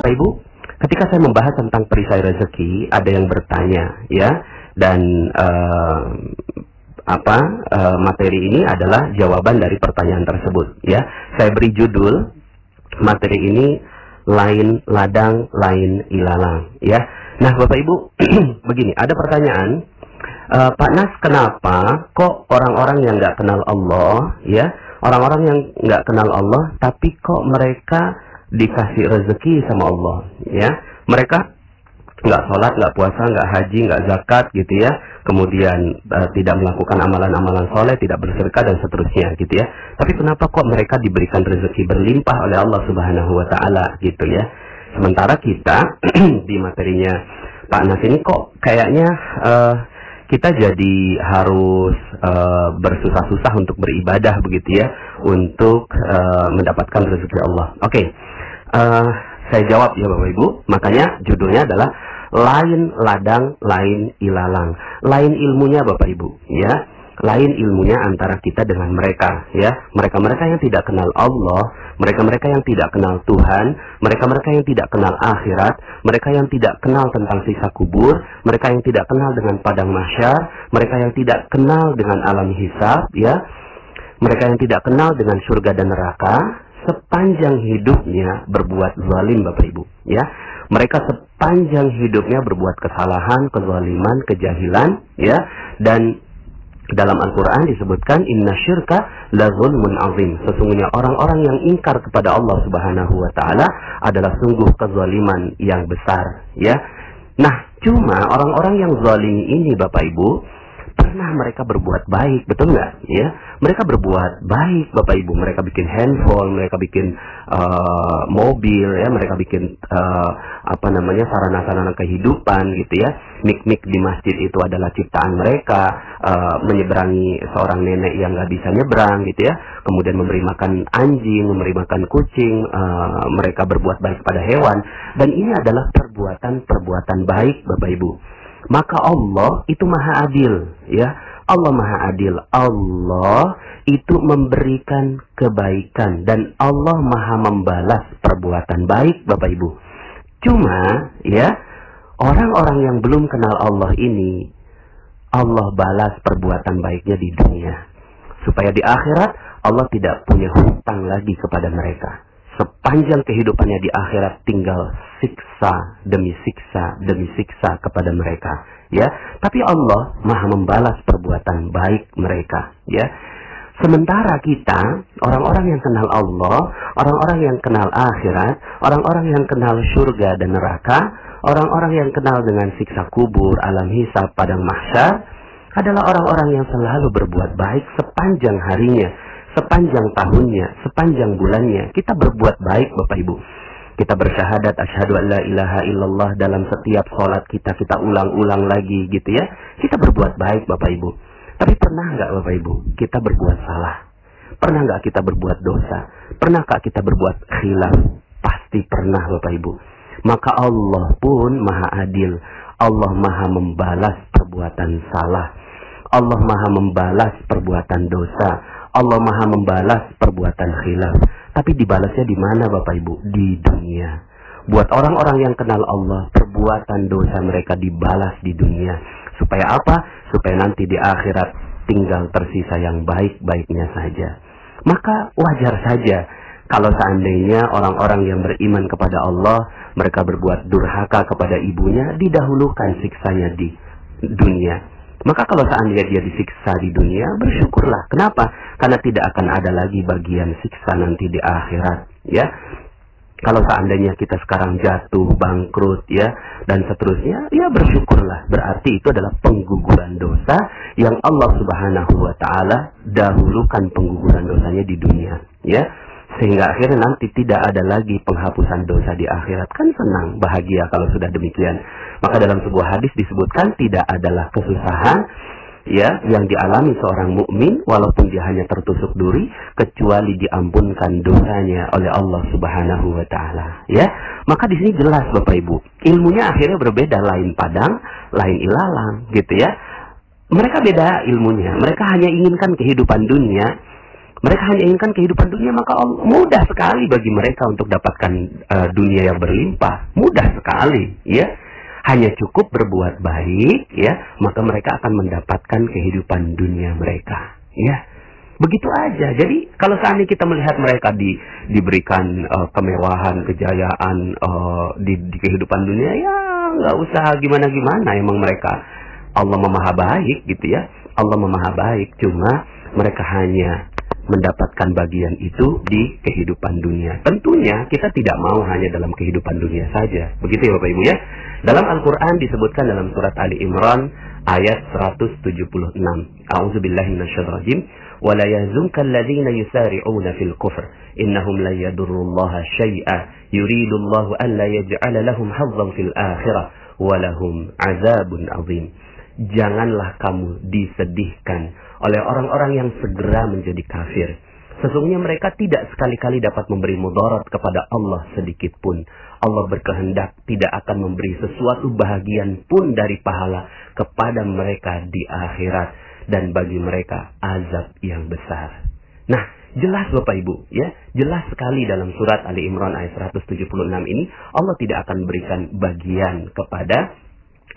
Bapak Ibu, ketika saya membahas tentang perisai rezeki, ada yang bertanya, ya, dan materi ini adalah jawaban dari pertanyaan tersebut, ya. Saya beri judul materi ini lain ladang, lain ilalang, ya. Nah, Bapak Ibu, begini, ada pertanyaan, Pak Nas, kenapa kok orang-orang yang nggak kenal Allah, ya, orang-orang yang nggak kenal Allah, tapi kok mereka dikasih rezeki sama Allah, ya, mereka nggak sholat, nggak puasa, nggak haji, nggak zakat, gitu ya, kemudian tidak melakukan amalan-amalan soleh, tidak bersedekah dan seterusnya, gitu ya. Tapi kenapa kok mereka diberikan rezeki berlimpah oleh Allah Subhanahu Wa Taala, gitu ya? Sementara kita di materinya Pak Nas ini kok kayaknya kita jadi harus bersusah-susah untuk beribadah, begitu ya, untuk mendapatkan rezeki Allah. Oke. Saya jawab ya Bapak Ibu. Makanya judulnya adalah lain ladang, lain ilalang. Lain ilmunya Bapak Ibu, ya. Lain ilmunya antara kita dengan mereka, ya. Mereka-mereka yang tidak kenal Allah, mereka-mereka yang tidak kenal Tuhan, mereka-mereka yang tidak kenal akhirat, mereka yang tidak kenal tentang siksa kubur, mereka yang tidak kenal dengan padang mahsyar, mereka yang tidak kenal dengan alam hisab, ya. Mereka yang tidak kenal dengan surga dan neraka, sepanjang hidupnya berbuat zalim Bapak Ibu, ya. Mereka sepanjang hidupnya berbuat kesalahan, kezaliman, kejahilan, ya. Dan dalam Al-Quran disebutkan inna syirka la zulmun azim. Sesungguhnya orang-orang yang ingkar kepada Allah Subhanahu Wa Taala adalah sungguh kezaliman yang besar, ya. Nah, cuma orang-orang yang zalim ini Bapak Ibu, pernah mereka berbuat baik, betul nggak? Ya, mereka berbuat baik, Bapak Ibu. Mereka bikin handphone, mereka bikin mobil, ya, mereka bikin sarana-sarana kehidupan, gitu ya. Mik-mik di masjid itu adalah ciptaan mereka. Menyeberangi seorang nenek yang nggak bisa nyebrang, gitu ya. Kemudian memberi makan anjing, memberi makan kucing. Mereka berbuat baik pada hewan. Dan ini adalah perbuatan baik, Bapak Ibu. Maka Allah itu maha adil, ya. Allah maha adil. Allah itu memberikan kebaikan dan Allah maha membalas perbuatan baik, Bapak Ibu. Cuma, ya, orang-orang yang belum kenal Allah ini, Allah balas perbuatan baiknya di dunia, supaya di akhirat Allah tidak punya hutang lagi kepada mereka. Sepanjang kehidupannya di akhirat tinggal siksa demi siksa demi siksa kepada mereka, ya. Tapi Allah maha membalas perbuatan baik mereka, ya. Sementara kita, orang-orang yang kenal Allah, orang-orang yang kenal akhirat, orang-orang yang kenal surga dan neraka, orang-orang yang kenal dengan siksa kubur, alam hisab, padang mahsyar, adalah orang-orang yang selalu berbuat baik sepanjang harinya, sepanjang tahunnya, sepanjang bulannya. Kita berbuat baik Bapak Ibu. Kita bersyahadat asyhadu an la ilaha illallah dalam setiap sholat kita ulang-ulang lagi, gitu ya. Kita berbuat baik Bapak Ibu. Tapi pernah nggak Bapak Ibu kita berbuat salah? Pernah nggak kita berbuat dosa? Pernahkah kita berbuat khilaf? Pasti pernah Bapak Ibu. Maka Allah pun maha adil. Allah maha membalas perbuatan salah. Allah maha membalas perbuatan dosa. Allah maha membalas perbuatan khilaf. Tapi dibalasnya di mana Bapak Ibu? Di dunia. Buat orang-orang yang kenal Allah, perbuatan dosa mereka dibalas di dunia. Supaya apa? Supaya nanti di akhirat tinggal tersisa yang baik-baiknya saja. Maka wajar saja kalau seandainya orang-orang yang beriman kepada Allah, mereka berbuat durhaka kepada ibunya, didahulukan siksanya di dunia. Maka kalau seandainya dia disiksa di dunia, bersyukurlah. Kenapa? Karena tidak akan ada lagi bagian siksa nanti di akhirat, ya. Kalau seandainya kita sekarang jatuh, bangkrut, ya, dan seterusnya, ya bersyukurlah. Berarti itu adalah pengguguran dosa yang Allah Subhanahu Wa Taala dahulukan pengguguran dosanya di dunia, ya. Sehingga akhirnya nanti tidak ada lagi penghapusan dosa di akhirat. Kan senang, bahagia kalau sudah demikian. Maka dalam sebuah hadis disebutkan tidak adalah kesusahan, ya, yang dialami seorang mukmin walaupun dia hanya tertusuk duri, kecuali diampunkan dosanya oleh Allah Subhanahu Wa Taala, ya. Maka di sini jelas Bapak Ibu, ilmunya akhirnya berbeda, lain padang, lain ilalang, gitu ya. Mereka beda ilmunya, mereka hanya inginkan kehidupan dunia. Mereka hanya inginkan kehidupan dunia, maka mudah sekali bagi mereka untuk dapatkan dunia yang berlimpah. Mudah sekali, ya. Hanya cukup berbuat baik, ya, maka mereka akan mendapatkan kehidupan dunia mereka, ya. Begitu aja. Jadi kalau seandainya kita melihat mereka diberikan kemewahan, kejayaan di kehidupan dunia, ya nggak usah gimana-gimana. Emang mereka Allah memaha baik, gitu ya. Allah memaha baik, cuma mereka hanya mendapatkan bagian itu di kehidupan dunia. Tentunya kita tidak mau hanya dalam kehidupan dunia saja. Begitu ya Bapak Ibu ya. Dalam Al-Quran disebutkan dalam surat Ali Imran ayat 176. A'udzubillahi minasyaitonir rajim. Wa la yahzunka alladziina yusari'una fil kufr innahum la yadurrullaha syai'a yuridullahu an la yaj'ala lahum hazzan fil akhirah wa lahum 'adzabun 'adzim. Janganlah kamu disedihkan oleh orang-orang yang segera menjadi kafir. Sesungguhnya mereka tidak sekali-kali dapat memberi mudarat kepada Allah sedikit pun. Allah berkehendak tidak akan memberi sesuatu bahagian pun dari pahala kepada mereka di akhirat. Dan bagi mereka azab yang besar. Nah, jelas Bapak Ibu, ya, jelas sekali dalam surat Ali Imran ayat 176 ini, Allah tidak akan berikan bagian kepada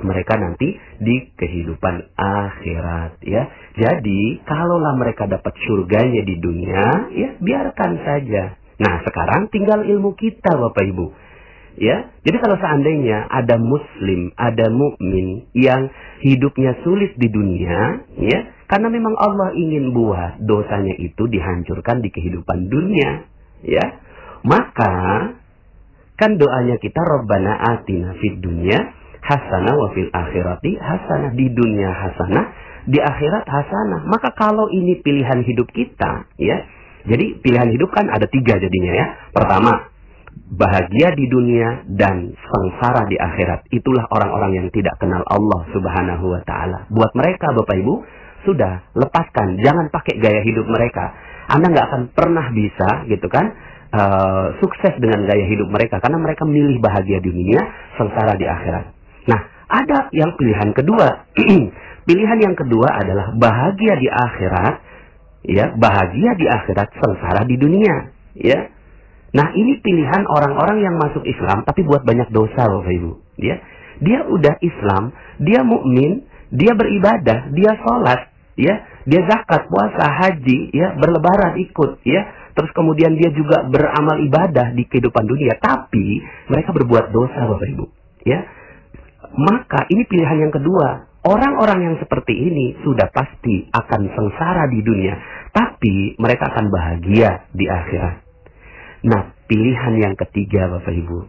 mereka nanti di kehidupan akhirat, ya. Jadi kalaulah mereka dapat surganya di dunia, ya biarkan saja. Nah sekarang tinggal ilmu kita Bapak Ibu, ya. Jadi kalau seandainya ada muslim, ada mukmin yang hidupnya sulit di dunia, ya, karena memang Allah ingin buat dosanya itu dihancurkan di kehidupan dunia, ya, maka kan doanya kita Rabbana atina fid dunya hasanah wa fil akhirati hasanah. Di dunia hasanah, di akhirat hasanah. Maka kalau ini pilihan hidup kita, ya. Jadi pilihan hidup kan ada 3 jadinya, ya. Pertama, bahagia di dunia dan sengsara di akhirat. Itulah orang-orang yang tidak kenal Allah Subhanahu wa taala. Buat mereka Bapak Ibu, sudah lepaskan, jangan pakai gaya hidup mereka. Anda nggak akan pernah bisa, gitu kan, sukses dengan gaya hidup mereka, karena mereka memilih bahagia di dunia, sengsara di akhirat. Nah, ada yang pilihan kedua. Pilihan yang kedua adalah bahagia di akhirat, ya, bahagia di akhirat, sengsara di dunia, ya. Nah, ini pilihan orang-orang yang masuk Islam tapi buat banyak dosa Bapak Ibu, ya. Dia udah Islam, dia mukmin, dia beribadah, dia sholat, ya, dia zakat, puasa, haji, ya, berlebaran ikut, ya. Terus kemudian dia juga beramal ibadah di kehidupan dunia, tapi mereka berbuat dosa Bapak Ibu, ya. Maka ini pilihan yang kedua. Orang-orang yang seperti ini sudah pasti akan sengsara di dunia, tapi mereka akan bahagia di akhirat. Nah, pilihan yang ketiga Bapak Ibu.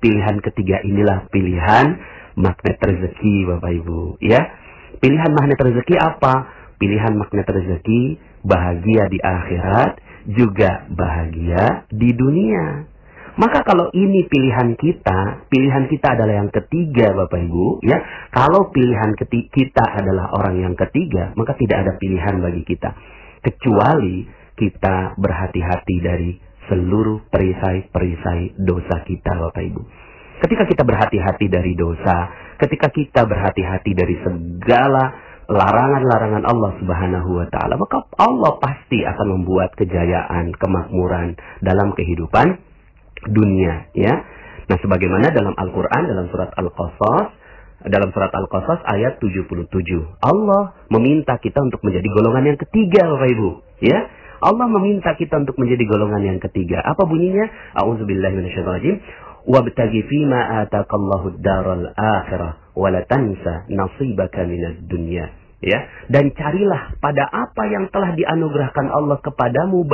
Pilihan ketiga inilah pilihan magnet rezeki Bapak Ibu, ya. Pilihan magnet rezeki apa? Pilihan magnet rezeki bahagia di akhirat, juga bahagia di dunia. Maka kalau ini pilihan kita adalah yang ketiga Bapak Ibu, ya. Kalau pilihan kita adalah orang yang ketiga, maka tidak ada pilihan bagi kita, kecuali kita berhati-hati dari seluruh perisai-perisai dosa kita Bapak Ibu. Ketika kita berhati-hati dari dosa, ketika kita berhati-hati dari segala larangan-larangan Allah Subhanahu wa taala, maka Allah pasti akan membuat kejayaan, kemakmuran dalam kehidupan dunia, ya. Nah, sebagaimana dalam Al-Qur'an dalam surat Al-Qasas ayat 77, Allah meminta kita untuk menjadi golongan yang ketiga Bapak Ibu, ya. Allah meminta kita untuk menjadi golongan yang ketiga. Apa bunyinya? A'udzubillahi minasyaitonir rajim. Wabtaghi fima ataqallahu ad-daral akhirah wa la tansa nasibaka minad dunya. Ya, dan carilah pada apa yang telah dianugerahkan Allah kepadamu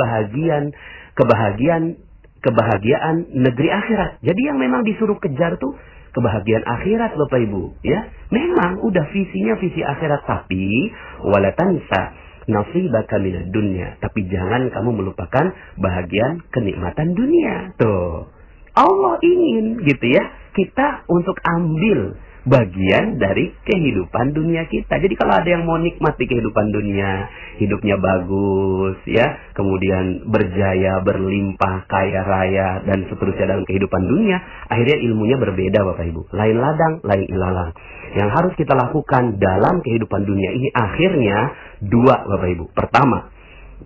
kebahagiaan negeri akhirat. Jadi yang memang disuruh kejar tuh kebahagiaan akhirat Bapak Ibu, ya. Memang udah visinya visi akhirat, tapi wala tansa nasibaka minad dunya, tapi jangan kamu melupakan bahagian kenikmatan dunia. Tuh. Allah ingin gitu ya, kita untuk ambil bagian dari kehidupan dunia kita. Jadi kalau ada yang mau nikmati kehidupan dunia, hidupnya bagus, ya, kemudian berjaya, berlimpah, kaya raya, dan seterusnya dalam kehidupan dunia, akhirnya ilmunya berbeda Bapak Ibu. Lain ladang, lain ilalang. Yang harus kita lakukan dalam kehidupan dunia ini akhirnya 2 Bapak Ibu. Pertama,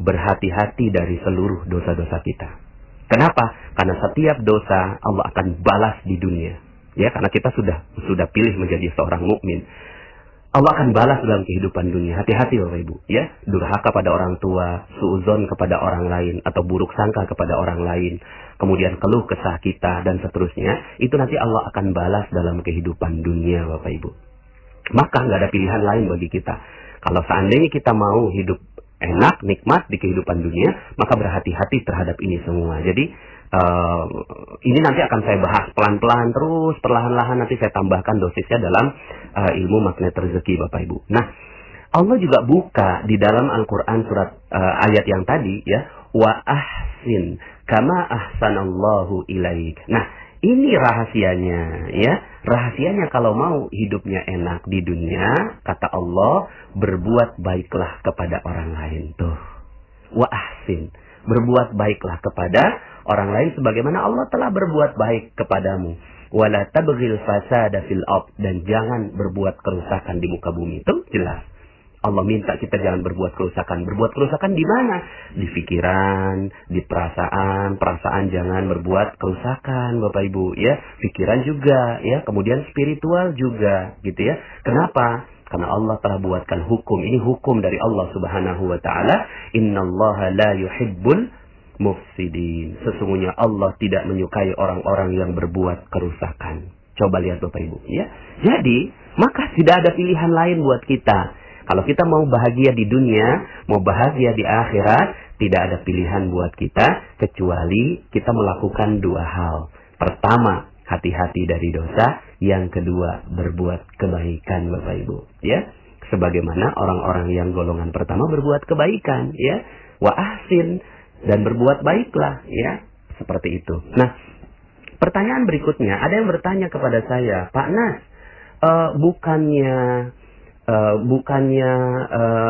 berhati-hati dari seluruh dosa-dosa kita. Kenapa? Karena setiap dosa Allah akan balas di dunia. Ya, karena kita sudah pilih menjadi seorang mukmin. Allah akan balas dalam kehidupan dunia. Hati-hati Bapak Ibu, ya. Durhaka pada orang tua, suudzon kepada orang lain, atau buruk sangka kepada orang lain, kemudian keluh kesah kita dan seterusnya, itu nanti Allah akan balas dalam kehidupan dunia Bapak Ibu. Maka nggak ada pilihan lain bagi kita. Kalau seandainya kita mau hidup enak, nikmat di kehidupan dunia, maka berhati-hati terhadap ini semua. Jadi ini nanti akan saya bahas pelan-pelan terus, perlahan-lahan nanti saya tambahkan dosisnya dalam ilmu magnet rezeki Bapak Ibu. Nah, Allah juga buka di dalam Al-Quran surat ayat yang tadi, ya, wa ahsin kama ahsanallahu ilaik. Nah, ini rahasianya, ya. Rahasianya kalau mau hidupnya enak di dunia, kata Allah, berbuat baiklah kepada orang lain. Tuh, wa ahsin, berbuat baiklah kepada orang lain sebagaimana Allah telah berbuat baik kepadamu. Wala tabghil fasada fil ard, dan jangan berbuat kerusakan di muka bumi. Itu jelas. Allah minta kita jangan berbuat kerusakan. Berbuat kerusakan di mana? Di pikiran, di perasaan. Perasaan jangan berbuat kerusakan, Bapak Ibu, ya. Pikiran juga, ya. Kemudian spiritual juga, gitu ya. Kenapa? Karena Allah telah buatkan hukum. Ini hukum dari Allah Subhanahu wa taala. Innallaha la yuhibbul mufsidin. Sesungguhnya Allah tidak menyukai orang-orang yang berbuat kerusakan. Coba lihat Bapak Ibu, ya. Jadi, maka tidak ada pilihan lain buat kita. Kalau kita mau bahagia di dunia, mau bahagia di akhirat, tidak ada pilihan buat kita kecuali kita melakukan dua hal. Pertama, hati-hati dari dosa. Yang kedua, berbuat kebaikan Bapak Ibu, ya. Sebagaimana orang-orang yang golongan pertama berbuat kebaikan, ya. Wa ahsin, dan berbuat baiklah, ya. Seperti itu. Nah, pertanyaan berikutnya, ada yang bertanya kepada saya, Pak Nas, bukannya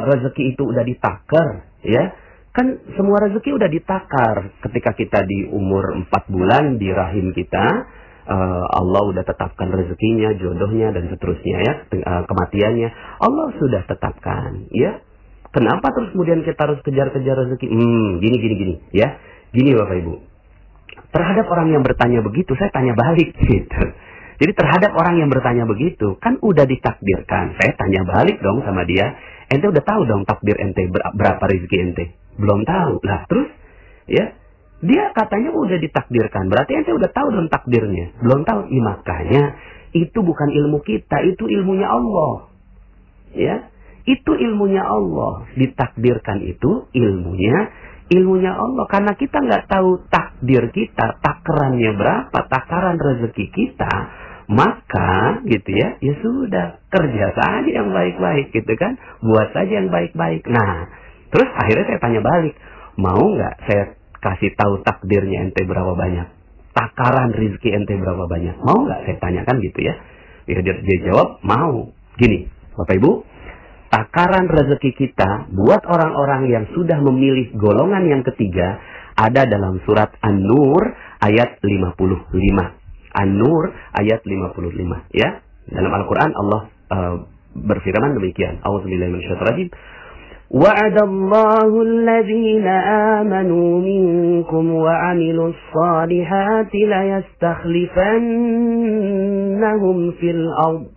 rezeki itu udah ditakar, ya? Kan semua rezeki udah ditakar ketika kita di umur 4 bulan di rahim kita. Allah udah tetapkan rezekinya, jodohnya, dan seterusnya, ya. Kematiannya Allah sudah tetapkan, ya. Kenapa terus kemudian kita harus kejar-kejar rezeki? Gini, ya. Gini Bapak Ibu. Terhadap orang yang bertanya begitu, saya tanya balik, gitu. Jadi terhadap orang yang bertanya begitu, kan udah ditakdirkan. Saya tanya balik dong sama dia. Ente udah tahu dong takdir ente berapa rezeki ente? Belum tahu. Lah terus, ya. Dia katanya udah ditakdirkan. Berarti ente udah tahu dong takdirnya. Belum tahu. Makanya itu bukan ilmu kita, itu ilmunya Allah. Ya. Itu ilmunya Allah. Ditakdirkan itu ilmunya Allah. Karena kita nggak tahu takdir kita, takarannya berapa, takaran rezeki kita, maka gitu ya, ya sudah, kerja saja yang baik-baik gitu kan, buat saja yang baik-baik. Nah, terus akhirnya saya tanya balik, mau nggak saya kasih tahu takdirnya ente berapa banyak, takaran rezeki ente berapa banyak, mau nggak saya tanyakan gitu ya? Dia jawab mau. Gini, Bapak Ibu, takaran rezeki kita buat orang-orang yang sudah memilih golongan yang ketiga ada dalam surat An-Nur ayat 55. An-Nur ayat 55, ya. Dalam Al-Qur'an Allah berfirman demikian. A'udzubillahi minasyaitonir rajim. Wa'adallahu alladhina amanu minkum wa 'amilus salihati la yastakhlifannahum fil ardh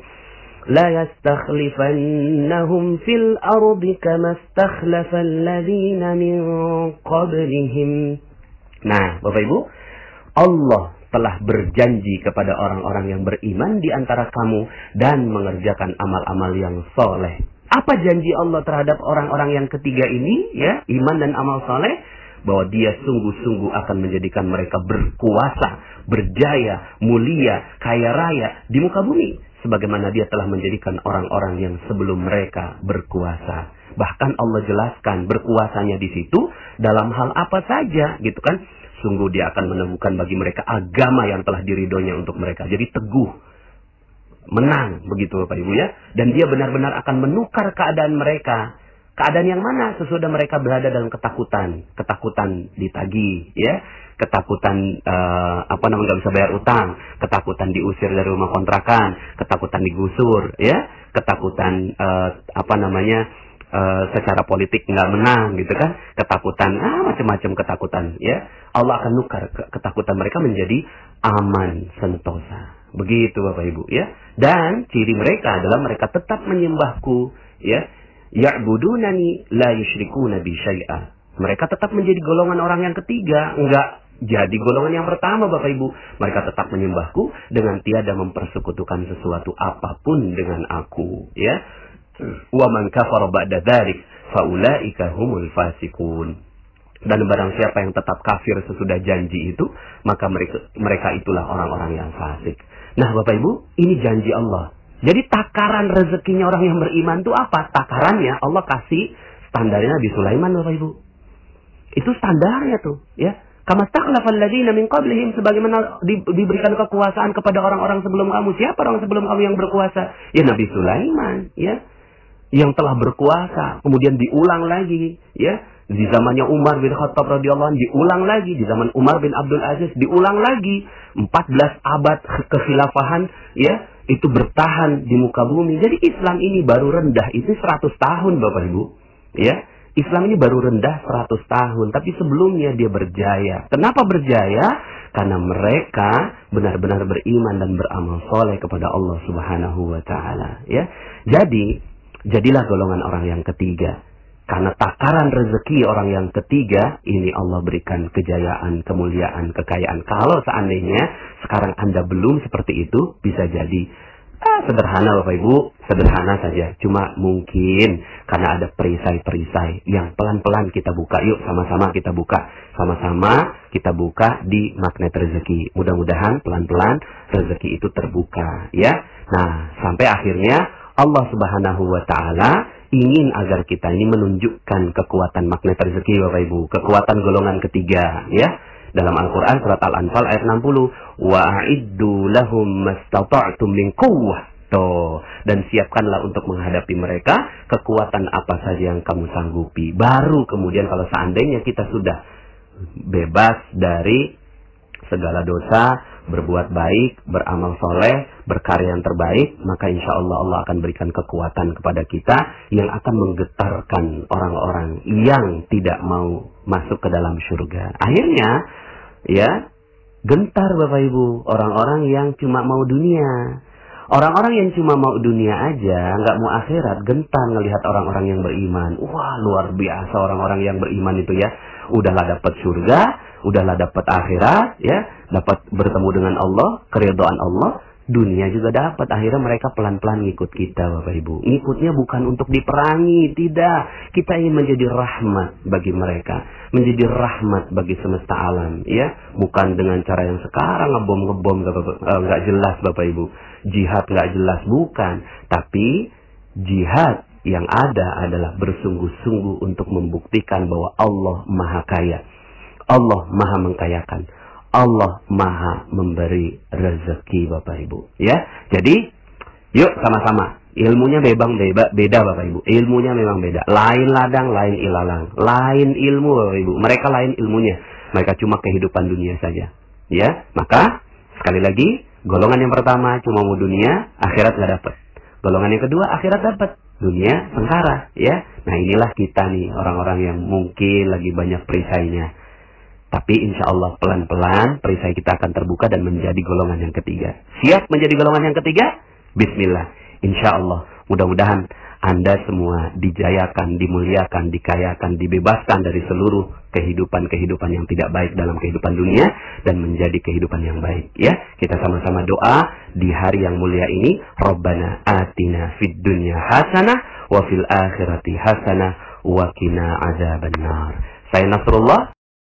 لا يستخلفنهم في الأرض كما استخلف الذين من قبلهم. Nah, Bapak Ibu, Allah telah berjanji kepada orang-orang yang beriman di antara kamu dan mengerjakan amal-amal yang soleh. Apa janji Allah terhadap orang-orang yang ketiga ini, ya, iman dan amal soleh? Bahwa dia sungguh-sungguh akan menjadikan mereka berkuasa, berjaya, mulia, kaya raya di muka bumi. Sebagaimana dia telah menjadikan orang-orang yang sebelum mereka berkuasa. Bahkan Allah jelaskan berkuasanya di situ dalam hal apa saja, gitu kan. Sungguh dia akan menemukan bagi mereka agama yang telah diridhonya untuk mereka. Jadi teguh, menang, begitu Bapak Ibu ya. Dan dia benar-benar akan menukar keadaan mereka. Keadaan yang mana? Sesudah mereka berada dalam ketakutan. Ketakutan ditagih, ya. Ketakutan nggak bisa bayar utang, ketakutan diusir dari rumah kontrakan, ketakutan digusur, ya, ketakutan secara politik nggak menang gitu kan, ketakutan, macam-macam ketakutan ya. Allah akan nukar ketakutan mereka menjadi aman sentosa. Begitu Bapak Ibu ya. Dan ciri mereka adalah mereka tetap menyembahku ya. Ya'budunani la yusyrikuna bi syai'a. Mereka tetap menjadi golongan orang yang ketiga, enggak jadi golongan yang pertama Bapak Ibu. Mereka tetap menyembahku dengan tiada mempersekutukan sesuatu apapun dengan aku ya. Wa man kafara ba'da dzalik fa ulaika humul fasiqun. Dan barang siapa yang tetap kafir sesudah janji itu, maka mereka itulah orang-orang yang fasik. Nah Bapak Ibu, ini janji Allah. Jadi takaran rezekinya orang yang beriman itu apa? Takarannya Allah kasih standarnya Nabi Sulaiman Bapak Ibu. Itu standarnya tuh ya. Kama stakhlafal ladzina min qablihim, sebagaimana diberikan kekuasaan kepada orang-orang sebelum kamu. Siapa orang sebelum kamu yang berkuasa? Ya Nabi Sulaiman, ya. Yang telah berkuasa, kemudian diulang lagi, ya. Di zamannya Umar bin Khattab radhiyallahu anhu diulang lagi, di zaman Umar bin Abdul Aziz diulang lagi. 14 abad kekhilafahan, ya, itu bertahan di muka bumi. Jadi Islam ini baru rendah itu 100 tahun Bapak Ibu, ya. Islam ini baru rendah 100 tahun, tapi sebelumnya dia berjaya. Kenapa berjaya? Karena mereka benar-benar beriman dan beramal soleh kepada Allah Subhanahu wa Ta'ala. Ya, jadilah golongan orang yang ketiga. Karena takaran rezeki orang yang ketiga ini Allah berikan kejayaan, kemuliaan, kekayaan. Kalau seandainya sekarang Anda belum seperti itu, bisa jadi sederhana Bapak Ibu, sederhana saja. Cuma mungkin karena ada perisai-perisai yang pelan-pelan kita buka. Yuk sama-sama kita buka. Sama-sama kita buka di magnet rezeki. Mudah-mudahan pelan-pelan rezeki itu terbuka ya. Nah, sampai akhirnya Allah Subhanahu wa Ta'ala ingin agar kita ini menunjukkan kekuatan magnet rezeki Bapak Ibu. Kekuatan golongan ketiga ya. Dalam Al-Quran surat Al-Anfal ayat 60, wa'iddu lahum mastata'tum min quwwah. Dan siapkanlah untuk menghadapi mereka kekuatan apa saja yang kamu sanggupi. Baru kemudian kalau seandainya kita sudah bebas dari segala dosa, berbuat baik, beramal soleh, berkarya yang terbaik, maka insya Allah Allah akan berikan kekuatan kepada kita yang akan menggetarkan orang-orang yang tidak mau masuk ke dalam surga. Akhirnya, ya, gentar Bapak Ibu, orang-orang yang cuma mau dunia. Orang-orang yang cuma mau dunia aja, nggak mau akhirat, gentar ngelihat orang-orang yang beriman. Wah, luar biasa orang-orang yang beriman itu ya. Udahlah dapat surga, udahlah dapat akhirat, ya, dapat bertemu dengan Allah, keridhaan Allah, dunia juga dapat. Akhirnya mereka pelan-pelan ngikut kita Bapak Ibu. Ngikutnya bukan untuk diperangi, tidak. Kita ingin menjadi rahmat bagi mereka, menjadi rahmat bagi semesta alam, ya. Bukan dengan cara yang sekarang ngebom nggak jelas Bapak Ibu. Jihad nggak jelas, bukan. Tapi jihad yang ada adalah bersungguh-sungguh untuk membuktikan bahwa Allah Maha Kaya, Allah Maha Mengkayakan, Allah Maha memberi rezeki Bapak Ibu. Ya, jadi yuk sama-sama. Ilmunya beda Bapak Ibu. Ilmunya memang beda. Lain ladang, lain ilalang. Lain ilmu Bapak Ibu. Mereka lain ilmunya. Mereka cuma kehidupan dunia saja. Ya, maka sekali lagi, golongan yang pertama cuma mau dunia, akhirat nggak dapat. Golongan yang kedua akhirat dapat, dunia sengsara. Ya, nah inilah kita nih orang-orang yang mungkin lagi banyak perisainya. Tapi insya Allah pelan-pelan perisai kita akan terbuka dan menjadi golongan yang ketiga. Siap menjadi golongan yang ketiga? Bismillah. Insya Allah. Mudah-mudahan Anda semua dijayakan, dimuliakan, dikayakan, dibebaskan dari seluruh kehidupan-kehidupan yang tidak baik dalam kehidupan dunia dan menjadi kehidupan yang baik. Ya, kita sama-sama doa di hari yang mulia ini. Rabbana atina fid dunya hasanah wa fil akhirati hasanah wa qina azabannar. Saya Nasrullah.